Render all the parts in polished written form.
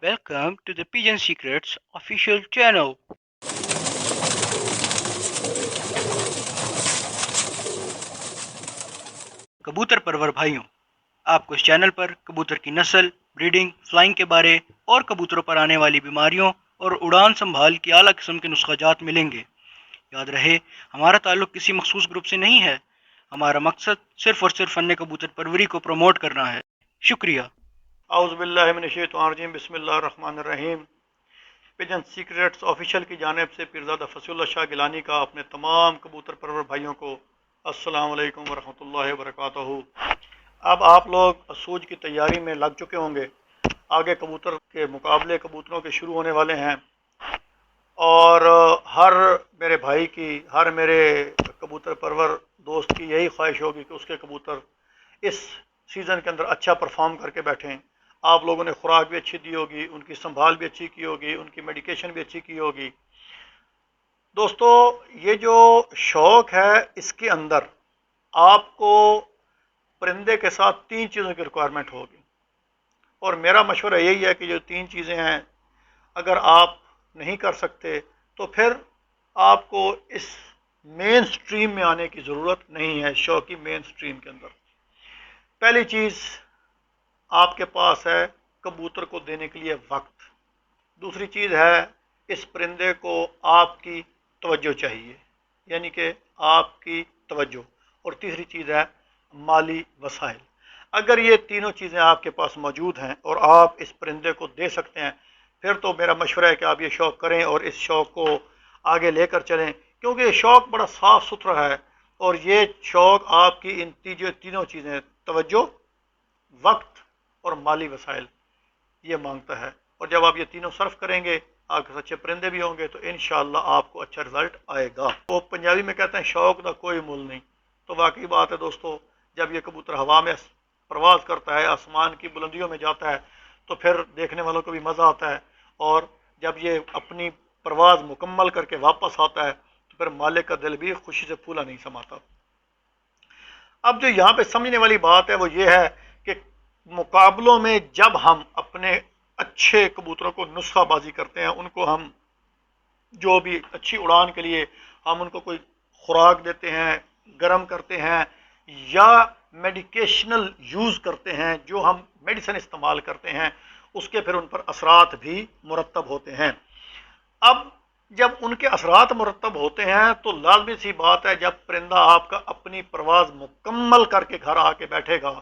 Welcome to the Pigeon Secrets official channel. कबूतर परवर भाइयों, आपको इस चैनल पर कबूतर की नस्ल, ब्रीडिंग, फ्लाइंग के बारे और कबूतरों पर आने वाली बीमारियों और उड़ान संभाल की आला किस्म के नुस्खाजात मिलेंगे। याद रहे, हमारा ताल्लुक किसी मखसूस ग्रुप से नहीं है। हमारा मकसद सिर्फ और सिर्फ फन्ने कबूतर परवरी को प्रमोट करना है। शुक्रिया। औज़ुबिल्लाहिमिनश्शैतानिर्रजीम बिस्मिल्लाहिर्रहमानिर्रहीम। पिजन सीक्रेट्स ऑफिशियल की जानिब से पीरज़ादा फसीउल्लाह शाह गिलानी का अपने तमाम कबूतर परवर भाइयों को अस्सलाम वालेकुम वरहमतुल्लाहि वबरकातुहू। अब आप लोग असूज की तैयारी में लग चुके होंगे। आगे कबूतर के मुकाबले कबूतरों के शुरू होने वाले हैं और हर मेरे भाई की, हर मेरे कबूतर परवर दोस्त की यही ख्वाहिश होगी कि उसके कबूतर इस सीज़न के अंदर अच्छा परफॉर्म करके बैठें। आप लोगों ने खुराक भी अच्छी दी होगी, उनकी संभाल भी अच्छी की होगी, उनकी मेडिकेशन भी अच्छी की होगी। दोस्तों, ये जो शौक़ है, इसके अंदर आपको परिंदे के साथ तीन चीज़ों की रिक्वायरमेंट होगी और मेरा मशवरा यही है कि जो तीन चीज़ें हैं, अगर आप नहीं कर सकते तो फिर आपको इस मेन स्ट्रीम में आने की ज़रूरत नहीं है। शौक़ की मेन स्ट्रीम के अंदर पहली चीज़ आपके पास है कबूतर को देने के लिए वक्त। दूसरी चीज़ है इस परिंदे को आपकी तवज्जो चाहिए, यानी कि आपकी तवज्जो। और तीसरी चीज़ है माली वसाइल। अगर ये तीनों चीज़ें आपके पास मौजूद हैं और आप इस परिंदे को दे सकते हैं, फिर तो मेरा मशवरा है कि आप ये शौक़ करें और इस शौक़ को आगे लेकर चलें, क्योंकि ये शौक़ बड़ा साफ़ सुथरा है और ये शौक़ आपकी इन तीनों चीज़ें, तवज्जो, वक्त और माली वसाइल, ये मांगता है। और जब आप ये तीनों सर्व करेंगे, आपके सच्चे परिंदे भी होंगे, तो इंशाअल्लाह आपको अच्छा रिजल्ट आएगा। वो पंजाबी में कहते हैं शौक़ का कोई मुल नहीं, तो वाकई बात है दोस्तों। जब ये कबूतर हवा में परवाज़ करता है, आसमान की बुलंदियों में जाता है, तो फिर देखने वालों को भी मज़ा आता है। और जब ये अपनी परवाज़ मुकम्मल करके वापस आता है, तो फिर मालिक का दिल भी खुशी से फूला नहीं समाता। अब जो यहाँ पे समझने वाली बात है वो ये है कि मुकाबलों में जब हम अपने अच्छे कबूतरों को नुस्खाबाजी करते हैं, उनको हम जो भी अच्छी उड़ान के लिए हम उनको कोई खुराक देते हैं, गर्म करते हैं या मेडिकेशनल यूज़ करते हैं, जो हम मेडिसिन इस्तेमाल करते हैं, उसके फिर उन पर असरात भी मुरतब होते हैं। अब जब उनके असरात मुरतब होते हैं तो लाजमी सी बात है, जब परिंदा आपका अपनी परवाज़ मुकम्मल करके घर आके बैठेगा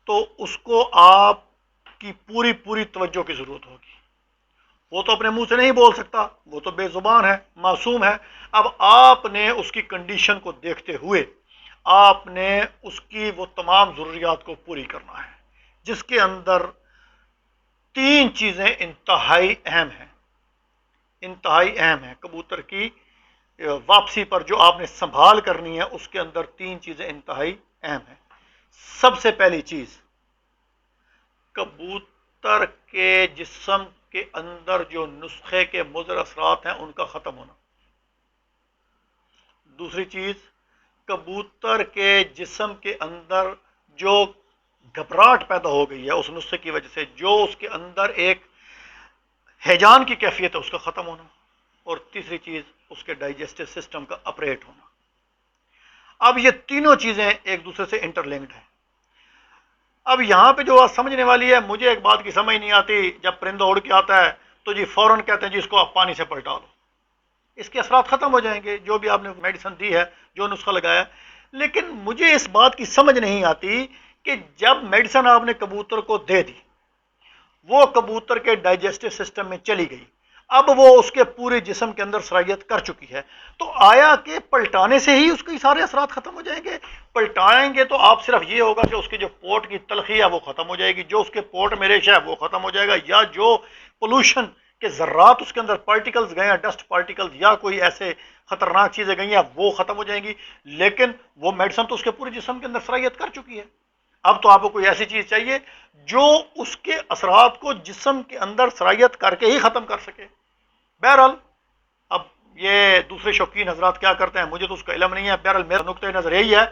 तो उसको आपकी पूरी पूरी तवज्जो की ज़रूरत होगी। वो तो अपने मुंह से नहीं बोल सकता, वो तो बेज़ुबान है, मासूम है। अब आपने उसकी कंडीशन को देखते हुए आपने उसकी वो तमाम ज़रूरियात को पूरी करना है, जिसके अंदर तीन चीज़ें इंतहाई अहम हैं। इंतहाई अहम है कबूतर की वापसी पर जो आपने संभाल करनी है, उसके अंदर तीन चीज़ें इंतहाई अहम हैं। सबसे पहली चीज़, कबूतर के जिस्म के अंदर जो नुस्खे के मुज़र असरात हैं, उनका ख़त्म होना। दूसरी चीज़, कबूतर के जिस्म के अंदर जो घबराहट पैदा हो गई है उस नुस्खे की वजह से, जो उसके अंदर एक हैजान की कैफियत है, उसका ख़त्म होना। और तीसरी चीज़, उसके डाइजेस्टिव सिस्टम का ऑपरेट होना। अब ये तीनों चीज़ें एक दूसरे से इंटरलिंक्ड हैं। अब यहाँ पे जो बात समझने वाली है, मुझे एक बात की समझ नहीं आती, जब परिंदा उड़ के आता है तो जी फ़ौरन कहते हैं जी इसको आप पानी से पलटा दो, इसके असरात ख़त्म हो जाएंगे, जो भी आपने मेडिसिन दी है, जो नुस्खा लगाया। लेकिन मुझे इस बात की समझ नहीं आती कि जब मेडिसिन आपने कबूतर को दे दी, वो कबूतर के डाइजेस्टिव सिस्टम में चली गई, अब वो उसके पूरे जिस्म के अंदर सरायत कर चुकी है, तो आया कि पलटाने से ही उसके सारे असरात खत्म हो जाएंगे? पलटाएंगे तो आप सिर्फ ये होगा कि उसकी जो पोर्ट की तलखी है वो खत्म हो जाएगी, जो उसके पोर्ट में रेशा है वो खत्म हो जाएगा, या जो पोल्यूशन के जर्रात उसके अंदर पार्टिकल्स गए हैं, डस्ट पार्टिकल्स या कोई ऐसे खतरनाक चीजें गई हैं, वो खत्म हो जाएंगी। लेकिन वो मेडिसिन तो उसके पूरे जिस्म के अंदर सरायत कर चुकी है। अब तो आपको कोई ऐसी चीज चाहिए जो उसके असरात को जिस्म के अंदर सरायत करके ही खत्म कर सके। बहरहाल, अब ये दूसरे शौकीन हजरात क्या करते हैं, मुझे तो उसका इल्म नहीं है। बहरहाल, मेरा नुक्ता नजर यही है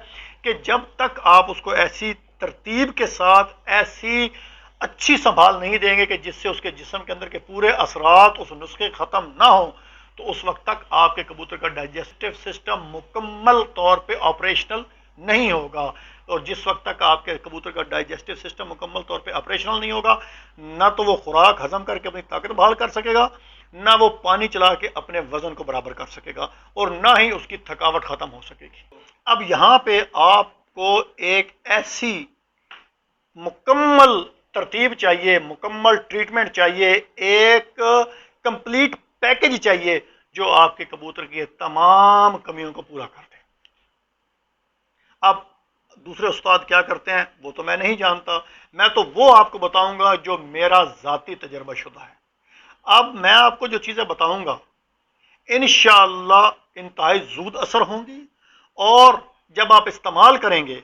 कि जब तक आप उसको ऐसी तरतीब के साथ, ऐसी اچھی संभाल नहीं देंगे कि जिससे उसके जिस्म के अंदर के पूरे असरात उस नुस्खे ख़त्म ना हो, तो उस वक्त तक आपके कबूतर का डाइजेस्टिव सिस्टम मुकम्मल तौर पे ऑपरेशनल नहीं होगा। और जिस वक्त तक आपके कबूतर का डाइजेस्टिव सिस्टम मुकम्मल तौर पे ऑपरेशनल नहीं होगा, ना तो वो खुराक हजम करके अपनी ताकत बहाल कर सकेगा, ना वो पानी चला के अपने वजन को बराबर कर सकेगा, और ना ही उसकी थकावट खत्म हो सकेगी। अब यहाँ पे आपको एक ऐसी मुकम्मल तरतीब चाहिए, मुकम्मल ट्रीटमेंट चाहिए, एक कंप्लीट पैकेज चाहिए जो आपके कबूतर की तमाम कमियों को पूरा कर दे। अब दूसरे उस्ताद क्या करते हैं वो तो मैं नहीं जानता, मैं तो वो आपको बताऊंगा जो मेरा ज़ाती तजर्बा शुदा है। अब मैं आपको जो चीज़ें बताऊंगा इंशाअल्लाह इंतहाई ज़ूद असर होंगी, और जब आप इस्तेमाल करेंगे,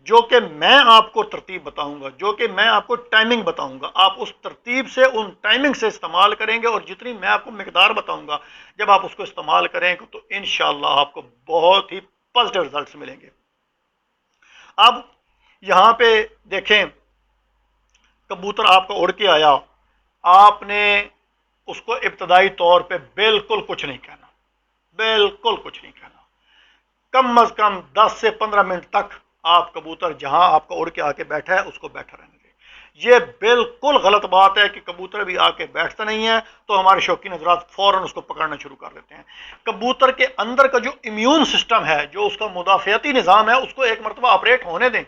जो कि मैं आपको तरतीब बताऊंगा, जो कि मैं आपको टाइमिंग बताऊंगा, आप उस तरतीब से उन टाइमिंग से इस्तेमाल करेंगे, और जितनी मैं आपको मिकदार बताऊंगा जब आप उसको इस्तेमाल करेंगे तो इंशाअल्लाह आपको बहुत ही पॉजिटिव रिजल्ट्स मिलेंगे। अब यहाँ पे देखें, कबूतर आपका उड़ के आया, आपने उसको इब्तदाई तौर पे बिल्कुल कुछ नहीं कहना, बिल्कुल कुछ नहीं कहना। कम अज कम 10 से 15 मिनट तक आप कबूतर जहां आपका उड़ के आके बैठा है उसको बैठा रहने दें। ये बिल्कुल गलत बात है कि कबूतर भी आके बैठता नहीं है तो हमारे शौकीन हजरात फौरन उसको पकड़ना शुरू कर देते हैं। कबूतर के अंदर का जो इम्यून सिस्टम है, जो उसका मुदाफ़ियती निज़ाम है, उसको एक मरतबा ऑपरेट होने दें,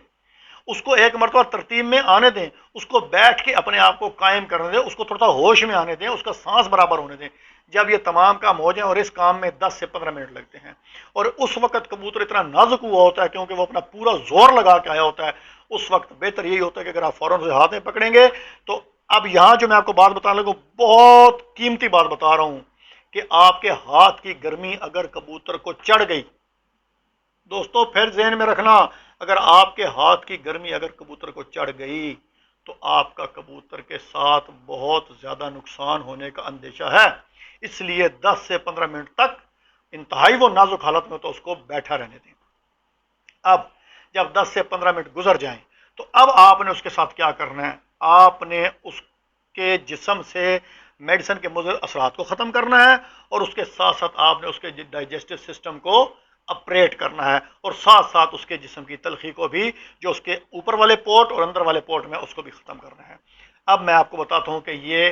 उसको एक मरतबा तरतीब में आने दें, उसको बैठ के अपने आप को कायम करने दें, उसको थोड़ा होश में आने दें, उसका सांस बराबर होने दें। जब ये तमाम काम हो जाए, और इस काम में 10 से 15 मिनट लगते हैं, और उस वक्त कबूतर इतना नाजुक हुआ होता है क्योंकि वो अपना पूरा जोर लगा के आया होता है, उस वक्त बेहतर यही होता है कि अगर आप फौरन उसे हाथ में पकड़ेंगे तो। अब यहाँ जो मैं आपको बात बताने लगूँ, बहुत कीमती बात बता रहा हूँ कि आपके हाथ की गर्मी अगर कबूतर को चढ़ गई, दोस्तों फिर ज़हन में रखना, अगर आपके हाथ की गर्मी अगर कबूतर को चढ़ गई तो आपका कबूतर के साथ बहुत ज़्यादा नुकसान होने का अंदेशा है। इसलिए 10 से 15 मिनट तक इंतहाई वो नाजुक हालत में तो उसको बैठा रहने दें। अब जब 10 से 15 मिनट गुजर जाएं तो अब आपने उसके साथ क्या करना है, आपने उसके जिस्म से मेडिसिन के मुज़र असरात को ख़त्म करना है, और उसके साथ साथ आपने उसके डाइजेस्टिव सिस्टम को ऑपरेट करना है, और साथ साथ उसके जिस्म की तलखी को भी, जो उसके ऊपर वाले पोर्ट और अंदर वाले पोर्ट में, उसको भी ख़त्म करना है। अब मैं आपको बताता हूँ कि ये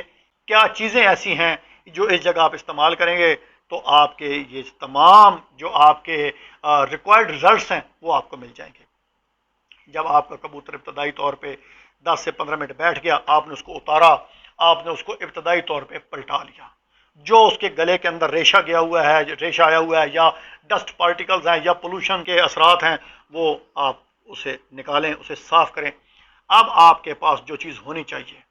क्या चीज़ें ऐसी हैं जो इस जगह आप इस्तेमाल करेंगे तो आपके ये तमाम जो आपके रिक्वायर्ड रिजल्ट्स हैं वो आपको मिल जाएंगे। जब आपका कबूतर इब्तदाई तौर पे 10 से 15 मिनट बैठ गया, आपने उसको उतारा, आपने उसको इब्तदाई तौर पे पलटा लिया, जो उसके गले के अंदर रेशा गया हुआ है, रेशा आया हुआ है, या डस्ट पार्टिकल्स हैं, या पोल्यूशन के असरात हैं, वो आप उसे निकालें, उसे साफ करें। अब आपके पास जो चीज़ होनी चाहिए,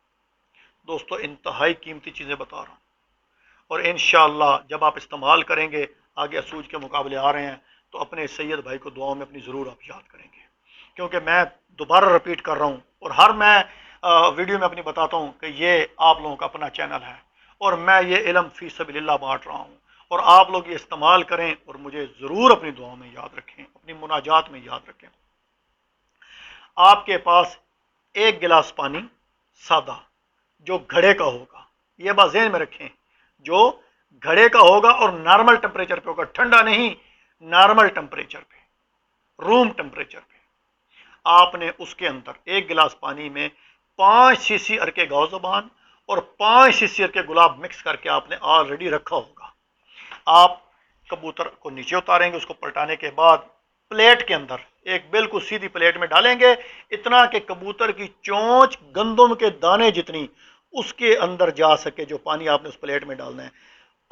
दोस्तों इंतहाई कीमती चीज़ें बता रहा हूँ, और इंशाअल्लाह जब आप इस्तेमाल करेंगे, आगे असूज के मुकाबले आ रहे हैं, तो अपने सैयद भाई को दुआओं में अपनी ज़रूर आप याद करेंगे, क्योंकि मैं दोबारा रिपीट कर रहा हूँ, और हर मैं वीडियो में अपनी बताता हूँ कि ये आप लोगों का अपना चैनल है, और मैं ये इल्म फी सबीलिल्लाह बांट रहा हूँ, और आप लोग ये इस्तेमाल करें, और मुझे ज़रूर अपनी दुआओं में याद रखें, अपनी मुनाजात में याद रखें। आपके पास एक गिलास पानी सादा जो घड़े का होगा, ये बात ज़हन में रखें, जो घड़े का होगा और नॉर्मल टेम्परेचर पे होगा, ठंडा नहीं, नॉर्मल टेम्परेचर पे, रूम टेम्परेचर पे। आपने उसके अंदर एक गिलास पानी में 5 सीसी अरके गौ ज़बान और 5 सीसी अरके गुलाब मिक्स करके आपने ऑलरेडी रखा होगा। आप कबूतर को नीचे उतारेंगे, उसको पलटाने के बाद प्लेट के अंदर, एक बिल्कुल सीधी प्लेट में डालेंगे, इतना कि कबूतर की चोंच गंदम के दाने जितनी उसके अंदर जा सके, जो पानी आपने उस प्लेट में डालना है।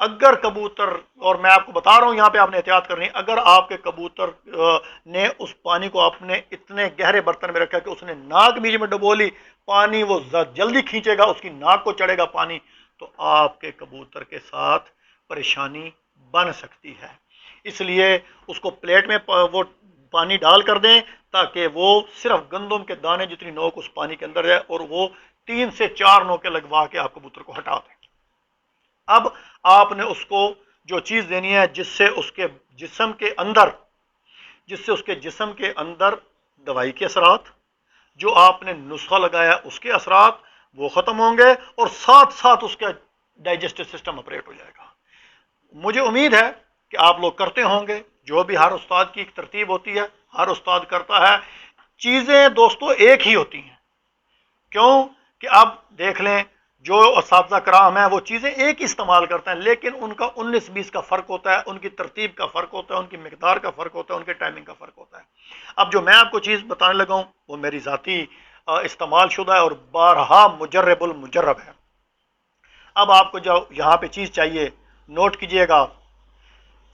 अगर कबूतर, और मैं आपको बता रहा हूँ यहाँ पे आपने एहतियात करनी है, अगर आपके कबूतर ने उस पानी को आपने इतने गहरे बर्तन में रखा कि उसने नाक बीच में डुबो ली, पानी वो जल्दी खींचेगा, उसकी नाक को चढ़ेगा पानी, तो आपके कबूतर के साथ परेशानी बन सकती है। इसलिए उसको प्लेट में वो पानी डाल कर दें, ताकि वो सिर्फ गंदम के दाने जितनी नोक उस पानी के अंदर जाए, और वो 3 से 4 नोकें लगवा के आप कबूतर को हटा दें। अब आपने उसको जो चीज़ देनी है जिससे उसके जिस्म के अंदर दवाई के असरात, جو آپ نے نسخہ لگایا اس کے اثرات وہ ختم ہوں گے اور ساتھ ساتھ اس کا ڈائجسٹو سسٹم اپریٹ ہو جائے گا۔ مجھے امید ہے کہ آپ لوگ کرتے ہوں گے، جو بھی ہر استاد کی ایک ترتیب ہوتی ہے، ہر استاد کرتا ہے۔ چیزیں دوستو ایک ہی ہوتی ہیں، کیوں کہ اب دیکھ لیں جو اساتذہ کرام ہیں وہ چیزیں ایک ہی استعمال کرتے ہیں، لیکن ان کا 19-20 کا فرق ہوتا ہے، ان کی ترتیب کا فرق ہوتا ہے، ان کی مقدار کا فرق ہوتا ہے، ان کے ٹائمنگ کا فرق ہوتا ہے۔ اب جو میں آپ کو چیز بتانے لگا ہوں وہ میری ذاتی استعمال شدہ ہے اور بارہا مجرب المجرب ہے۔ اب آپ کو جو یہاں پہ چیز چاہیے نوٹ کیجئے گا،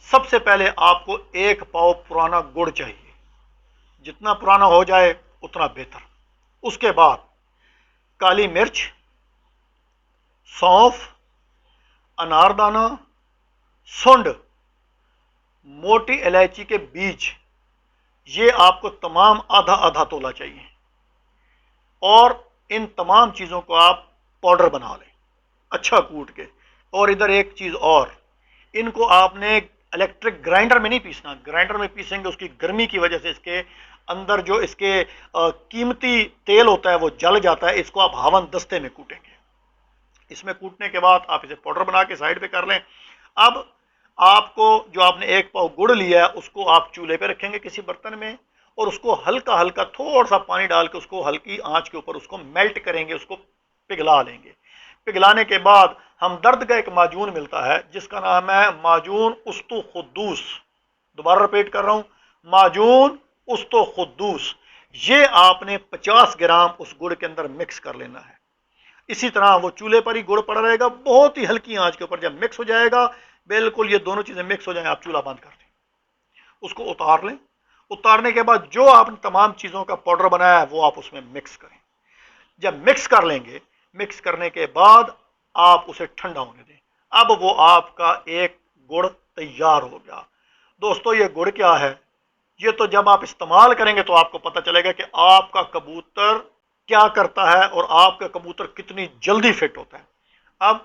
سب سے پہلے آپ کو 1 پاؤ پرانا گڑ چاہیے، جتنا پرانا ہو جائے اتنا بہتر۔ اس کے بعد کالی مرچ، سونف، اناردانہ، سنڈ، موٹی الائچی کے بیج، یہ آپ کو تمام آدھا آدھا تولا چاہیے، اور ان تمام چیزوں کو آپ پاؤڈر بنا لیں اچھا کوٹ کے۔ اور ادھر ایک چیز اور، ان کو آپ نے الیکٹرک گرائنڈر میں نہیں پیسنا، گرائنڈر میں پیسیں گے اس کی گرمی کی وجہ سے اس کے اندر جو اس کے قیمتی تیل ہوتا ہے وہ جل جاتا ہے۔ اس کو آپ ہاون دستے میں کوٹیں گے۔ اس میں کوٹنے کے بعد آپ اسے پاؤڈر بنا کے سائڈ پہ کر لیں۔ اب آپ کو جو آپ نے 1 پاؤ گڑ لیا ہے اس کو آپ چولہے پہ رکھیں گے کسی برتن میں، اور اس کو ہلکا ہلکا تھوڑا سا پانی ڈال کے اس کو ہلکی آنچ کے اوپر اس کو میلٹ کریں گے، اس کو پگھلا لیں گے۔ پگھلانے کے بعد ہمدرد کا ایک معجون ملتا ہے جس کا نام ہے معجون استو خدوس۔ دوبارہ رپیٹ کر رہا ہوں، معجون استو خدوس۔ یہ آپ نے 50 گرام اس گڑ کے اندر مکس کر لینا ہے۔ اسی طرح وہ چولہے پر ہی گڑ پڑا رہے گا، بہت ہی ہلکی آنچ کے اوپر۔ جب مکس ہو جائے گا، بالکل یہ دونوں چیزیں مکس ہو جائیں، آپ چولہا بند کر دیں، اس کو اتار لیں۔ اتارنے کے بعد جو آپ نے تمام چیزوں کا پاؤڈر بنایا ہے وہ آپ اس میں مکس کریں۔ جب مکس کر لیں گے، مکس کرنے کے بعد آپ اسے ٹھنڈا ہونے دیں۔ اب وہ آپ کا ایک گڑ تیار ہو گیا۔ دوستو یہ گڑ کیا ہے؟ یہ تو جب آپ استعمال کریں گے تو آپ کو پتہ چلے گا کہ آپ کا کبوتر کیا کرتا ہے اور آپ کا کبوتر کتنی جلدی فٹ ہوتا ہے۔ اب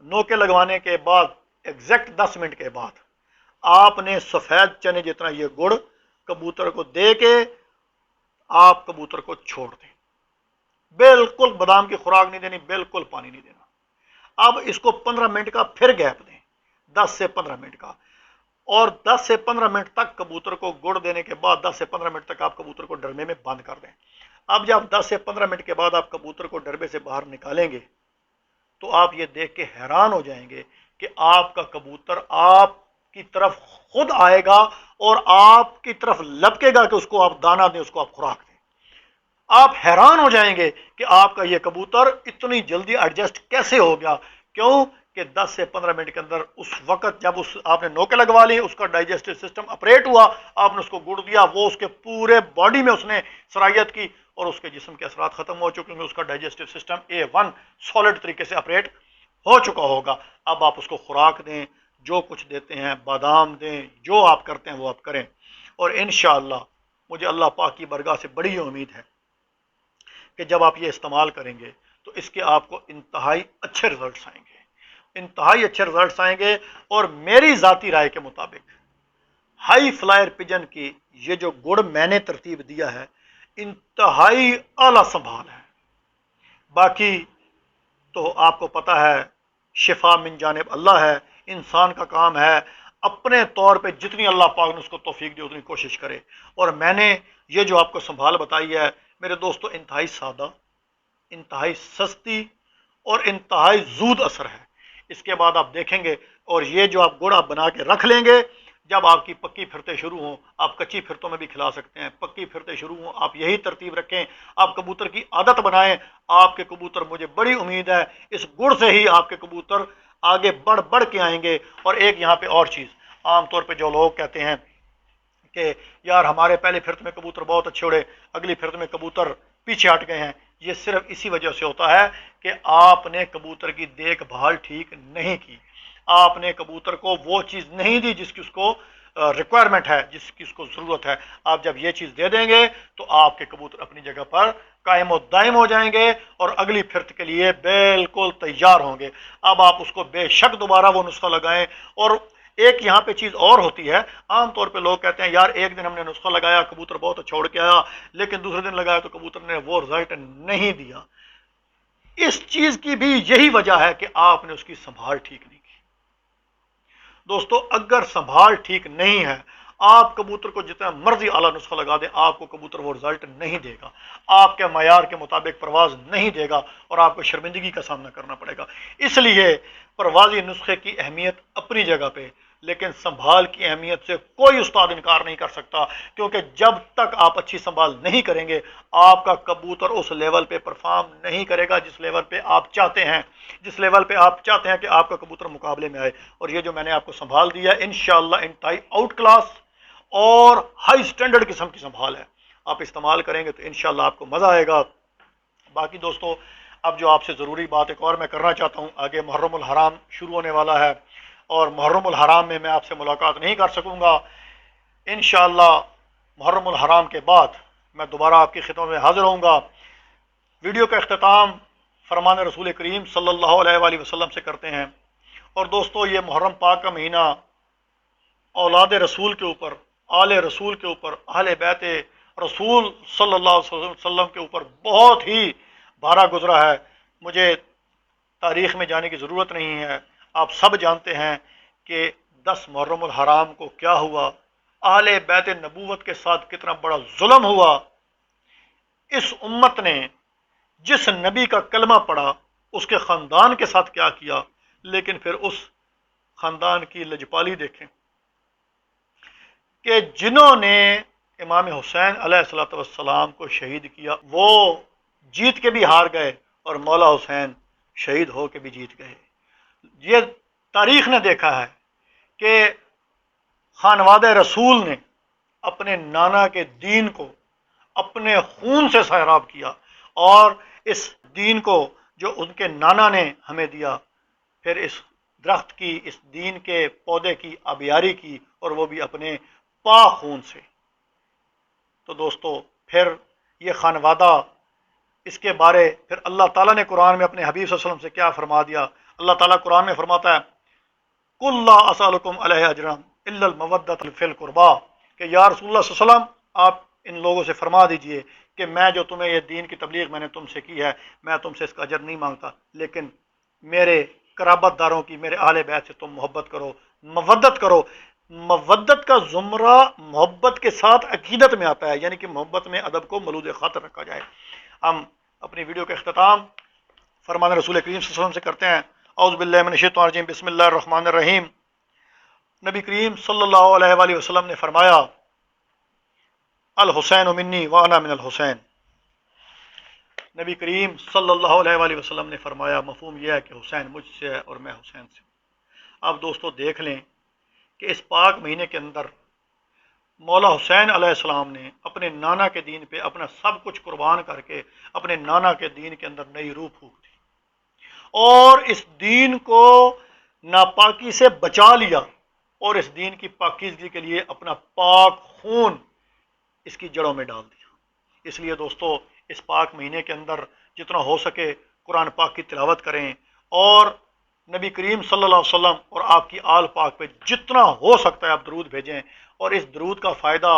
نوکے لگوانے کے بعد ایگزیکٹ 10 منٹ کے بعد آپ نے سفید چنے جتنا یہ گڑ کبوتر کو دے کے آپ کبوتر کو چھوڑ دیں۔ بالکل بادام کی خوراک نہیں دینی، بالکل پانی نہیں دینا۔ اب اس کو 15 منٹ کا پھر گیپ دیں، 10 سے 15 منٹ کا، اور 10 سے 15 منٹ تک کبوتر کو گڑ دینے کے بعد 10 سے 15 منٹ تک آپ کبوتر کو ڈرمے میں بند کر دیں۔ اب جب 10 سے 15 منٹ کے بعد آپ کبوتر کو ڈربے سے باہر نکالیں گے تو آپ یہ دیکھ کے حیران ہو جائیں گے کہ آپ کا کبوتر آپ کی طرف خود آئے گا اور آپ کی طرف لپکے گا کہ اس کو آپ دانا دیں، اس کو آپ خوراک دیں۔ آپ حیران ہو جائیں گے کہ آپ کا یہ کبوتر اتنی جلدی ایڈجسٹ کیسے ہو گیا۔ کیوں کہ 10 سے 15 منٹ کے اندر اس وقت جب آپ نے نوکے لگوا لی، اس کا ڈائجسٹو سسٹم اپریٹ ہوا، آپ نے اس کو گڑ دیا، وہ اس کے پورے باڈی میں اس نے صلاحیت کی اور اس کے جسم کے اثرات ختم ہو چکے ہیں، اس کا ڈائجسٹو سسٹم A1 سالڈ طریقے سے اپریٹ ہو چکا ہوگا۔ اب آپ اس کو خوراک دیں، جو کچھ دیتے ہیں، بادام دیں، جو آپ کرتے ہیں وہ آپ کریں، اور انشاءاللہ مجھے اللہ پاک کی برگاہ سے بڑی امید ہے کہ جب آپ یہ استعمال کریں گے تو اس کے آپ کو انتہائی اچھے رزلٹس آئیں گے، انتہائی اچھے رزلٹس آئیں گے۔ اور میری ذاتی رائے کے مطابق ہائی فلائر پجن کی یہ جو گڑ میں نے ترتیب دیا ہے انتہائی اعلیٰ سنبھال ہے۔ باقی تو آپ کو پتہ ہے شفا من جانب اللہ ہے، انسان کا کام ہے اپنے طور پہ جتنی اللہ پاک نے اس کو توفیق دی اتنی کوشش کرے۔ اور میں نے یہ جو آپ کو سنبھال بتائی ہے میرے دوستو انتہائی سادہ، انتہائی سستی اور انتہائی زود اثر ہے۔ اس کے بعد آپ دیکھیں گے، اور یہ جو آپ گڑ آپ بنا کے رکھ لیں گے، جب آپ کی پکی پھرتے شروع ہوں، آپ کچی پھرتوں میں بھی کھلا سکتے ہیں، پکی پھرتے شروع ہوں آپ یہی ترتیب رکھیں، آپ کبوتر کی عادت بنائیں۔ آپ کے کبوتر، مجھے بڑی امید ہے اس گڑ سے ہی آپ کے کبوتر آگے بڑھ بڑھ کے آئیں گے۔ اور ایک یہاں پہ اور چیز، عام طور پہ جو لوگ کہتے ہیں کہ یار ہمارے پہلے پھرت میں کبوتر بہت اچھے اڑے، اگلی پھرت میں کبوتر پیچھے ہٹ گئے ہیں، یہ صرف اسی وجہ سے ہوتا ہے کہ آپ نے کبوتر کی دیکھ بھال ٹھیک نہیں کی، آپ نے کبوتر کو وہ چیز نہیں دی جس کی اس کو ریکوائرمنٹ ہے، جس کی اس کو ضرورت ہے۔ آپ جب یہ چیز دے دیں گے تو آپ کے کبوتر اپنی جگہ پر قائم و دائم ہو جائیں گے اور اگلی پھرت کے لیے بالکل تیار ہوں گے۔ اب آپ اس کو بے شک دوبارہ وہ نسخہ لگائیں، اور ایک یہاں پہ چیز اور ہوتی ہے، عام طور پہ لوگ کہتے ہیں یار ایک دن ہم نے نسخہ لگایا کبوتر بہت اچھا اڑ کے آیا، لیکن دوسرے دن لگایا تو کبوتر نے وہ رزلٹ نہیں دیا۔ اس چیز کی بھی یہی وجہ ہے کہ آپ نے اس کی سنبھال ٹھیک نہیں کی۔ دوستو اگر سنبھال ٹھیک نہیں ہے، آپ کبوتر کو جتنا مرضی اعلیٰ نسخہ لگا دیں، آپ کو کبوتر وہ رزلٹ نہیں دے گا، آپ کے معیار کے مطابق پرواز نہیں دے گا، اور آپ کو شرمندگی کا سامنا کرنا پڑے گا۔ اس لیے پروازی نسخے کی اہمیت اپنی جگہ پہ، لیکن سنبھال کی اہمیت سے کوئی استاد انکار نہیں کر سکتا، کیونکہ جب تک آپ اچھی سنبھال نہیں کریں گے، آپ کا کبوتر اس لیول پہ پرفارم نہیں کرے گا جس لیول پہ آپ چاہتے ہیں، جس لیول پہ آپ چاہتے ہیں کہ آپ کا کبوتر مقابلے میں آئے۔ اور یہ جو میں نے آپ کو سنبھال دیا ہے، انشاءاللہ انتہائی آؤٹ کلاس اور ہائی سٹینڈرڈ قسم کی سنبھال ہے، آپ استعمال کریں گے تو انشاءاللہ آپ کو مزہ آئے گا۔ باقی دوستو اب جو آپ سے ضروری بات ایک اور میں کرنا چاہتا ہوں، آگے محرم الحرام شروع ہونے والا ہے، اور محرم الحرام میں آپ سے ملاقات نہیں کر سکوں گا۔ انشاءاللہ محرم الحرام کے بعد میں دوبارہ آپ کی خدمت میں حاضر ہوں گا۔ ویڈیو کا اختتام فرمان رسول کریم صلی اللہ علیہ وآلہ وسلم سے کرتے ہیں۔ اور دوستو یہ محرم پاک کا مہینہ اولاد رسول کے اوپر، آل رسول کے اوپر، اہل بیت رسول صلی اللہ علیہ وسلم کے اوپر بہت ہی بھارا گزرا ہے۔ مجھے تاریخ میں جانے کی ضرورت نہیں ہے، آپ سب جانتے ہیں کہ 10 محرم الحرام کو کیا ہوا، اہل بیت نبوت کے ساتھ کتنا بڑا ظلم ہوا۔ اس امت نے جس نبی کا کلمہ پڑھا اس کے خاندان کے ساتھ کیا کیا، لیکن پھر اس خاندان کی لجپالی دیکھیں کہ جنہوں نے امام حسین علیہ السلام کو شہید کیا وہ جیت کے بھی ہار گئے، اور مولا حسین شہید ہو کے بھی جیت گئے۔ یہ تاریخ نے دیکھا ہے کہ خانواد رسول نے اپنے نانا کے دین کو اپنے خون سے سیراب کیا، اور اس دین کو جو ان کے نانا نے ہمیں دیا، پھر اس درخت کی، اس دین کے پودے کی آبیاری کی، اور وہ بھی اپنے پاک خون سے۔ تو دوستو پھر یہ خانوادہ، اس کے بارے پھر اللہ تعالیٰ نے قرآن میں اپنے حبیب صلی اللہ علیہ وسلم سے کیا فرما دیا۔ اللہ تعالیٰ قرآن میں فرماتا ہے قُلْ لَا أَسْأَلُكُمْ عَلَيْهِ أَجْرًا إِلَّا الْمَوَدَّةَ فِي الْقُرْبَىٰ، کہ یا رسول اللہ صلی اللہ علیہ وسلم آپ ان لوگوں سے فرما دیجئے کہ میں جو تمہیں یہ دین کی تبلیغ میں نے تم سے کی ہے، میں تم سے اس کا اجر نہیں مانگتا، لیکن میرے قرابت داروں کی، میرے اہل بیت سے تم محبت کرو، مودت کرو۔ مودت کا زمرہ محبت کے ساتھ عقیدت میں آتا ہے، یعنی کہ محبت میں ادب کو ملوذ خاطر رکھا جائے۔ ہم اپنی ویڈیو کا اختتام فرمان رسول کریم صلی اللہ علیہ وسلم سے کرتے ہیں۔ اعوذ باللہ من الشیطان الرجیم، بسم اللہ الرحمن الرحیم۔ نبی کریم صلی اللہ علیہ وآلہ وسلم نے فرمایا الحسین منی وانا من الحسین۔ نبی کریم صلی اللہ علیہ وآلہ وسلم نے فرمایا، مفہوم یہ ہے کہ حسین مجھ سے ہے اور میں حسین سے ہوں۔ اب دوستو دیکھ لیں کہ اس پاک مہینے کے اندر مولا حسین علیہ السلام نے اپنے نانا کے دین پہ اپنا سب کچھ قربان کر کے اپنے نانا کے دین کے اندر نئی روح پھونک دی، اور اس دین کو ناپاکی سے بچا لیا، اور اس دین کی پاکیزگی کے لیے اپنا پاک خون اس کی جڑوں میں ڈال دیا۔ اس لیے دوستو اس پاک مہینے کے اندر جتنا ہو سکے قرآن پاک کی تلاوت کریں، اور نبی کریم صلی اللہ علیہ وسلم اور آپ کی آل پاک پہ جتنا ہو سکتا ہے آپ درود بھیجیں، اور اس درود کا فائدہ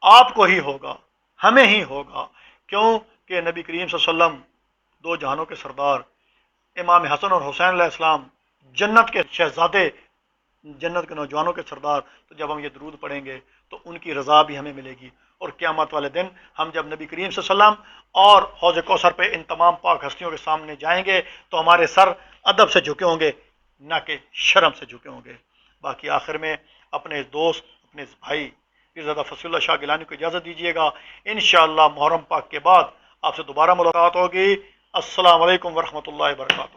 آپ کو ہی ہوگا، ہمیں ہی ہوگا، کیوں کہ نبی کریم صلی اللہ علیہ وسلم دو جہانوں کے سردار، امام حسن اور حسین علیہ السلام جنت کے شہزادے، جنت کے نوجوانوں کے سردار، تو جب ہم یہ درود پڑھیں گے تو ان کی رضا بھی ہمیں ملے گی، اور قیامت والے دن ہم جب نبی کریم صلی اللہ علیہ وسلم اور حوض کوثر پہ ان تمام پاک ہستیوں کے سامنے جائیں گے تو ہمارے سر ادب سے جھکے ہوں گے، نہ کہ شرم سے جھکے ہوں گے۔ باقی آخر میں اپنے اس دوست، اپنے اس بھائی پیرزادہ فصیح اللہ شاہ گیلانی کو اجازت دیجیے گا، انشاءاللہ محرم پاک کے بعد آپ سے دوبارہ ملاقات ہوگی۔ السلام علیکم ورحمۃ اللہ وبرکاتہ۔